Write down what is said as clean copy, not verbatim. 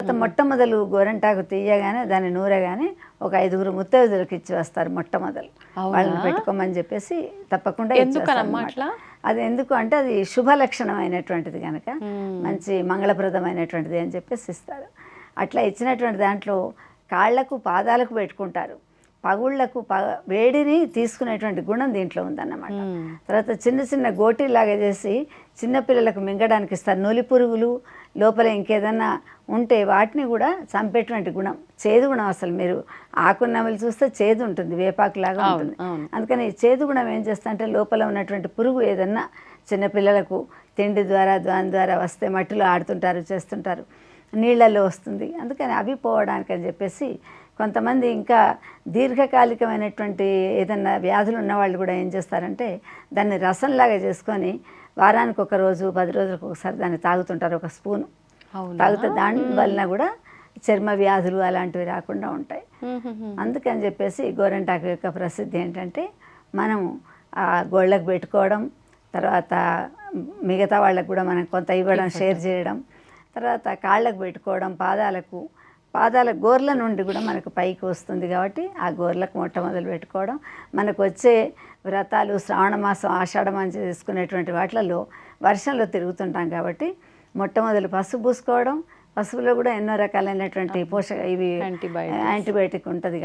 తర్వాత మొట్టమొదలు గోరంటాకు తీయగానే దాన్ని నూరగానే ఒక 5 ముత్తైదులకు ఇచ్చి వస్తారు మొట్టమొదలు. వాళ్ళని పెట్టుకోమని చెప్పేసి తప్పకుండా అది ఎందుకు అంటే అది శుభ లక్షణమైనటువంటిది కనుక మంచి మంగళప్రదమైనటువంటిది అని చెప్పేసి ఇస్తారు. అట్లా ఇచ్చినటువంటి దాంట్లో కాళ్లకు పాదాలకు పెట్టుకుంటారు. పగుళ్లకు వేడిని తీసుకునేటువంటి గుణం దీంట్లో ఉందన్నమాట. తర్వాత చిన్న చిన్న గోటీలాగా చేసి చిన్నపిల్లలకు మింగడానికి ఇస్తారు. నూలి పురుగులు లోపల ఇంకేదన్నా ఉంటే వాటిని కూడా చంపేటువంటి గుణం, చేదు గుణం. అసలు మీరు ఆకున్నమలు చూస్తే చేదు ఉంటుంది, వేపాకులాగా ఉంటుంది. అందుకని చేదు గుణం ఏం చేస్తా అంటే లోపల ఉన్నటువంటి పురుగు ఏదన్నా చిన్నపిల్లలకు తిండి ద్వారా దాని ద్వారా వస్తే మట్టిలో ఆడుతుంటారు, చేస్తుంటారు, నీళ్ళల్లో వస్తుంది. అందుకని అవి పోవడానికి అని చెప్పేసి కొంతమంది ఇంకా దీర్ఘకాలికమైనటువంటి ఏదన్నా వ్యాధులు ఉన్నవాళ్ళు కూడా ఏం చేస్తారంటే దాన్ని రసంలాగా చేసుకొని వారానికి 1 రోజు 10 రోజులకు ఒకసారి దాన్ని తాగుతుంటారు, 1 స్పూను తాగితే దాని వలన కూడా చర్మ వ్యాధులు అలాంటివి రాకుండా ఉంటాయి. అందుకని చెప్పేసి గోరంటాకు యొక్క ప్రసిద్ధి ఏంటంటే మనము ఆ గోళ్ళకు పెట్టుకోవడం, తర్వాత మిగతా వాళ్ళకు కూడా మనం కొంత ఇవ్వడం, షేర్ చేయడం, తర్వాత కాళ్ళకు పెట్టుకోవడం, పాదాల గోర్ల నుండి కూడా మనకు పైకి వస్తుంది కాబట్టి ఆ గోర్లకు మొట్టమొదలు పెట్టుకోవడం. మనకు వచ్చే వ్రతాలు శ్రావణ మాసం ఆషాఢ మాసం చేసుకునేటువంటి వాటిలలో వర్షంలో తిరుగుతుంటాం కాబట్టి మొట్టమొదలు పసుపు పూసుకోవడం. పసుపులో కూడా ఎన్నో రకాలైనటువంటి పోషక యాంటీబయాటిక్ ఉంటుంది.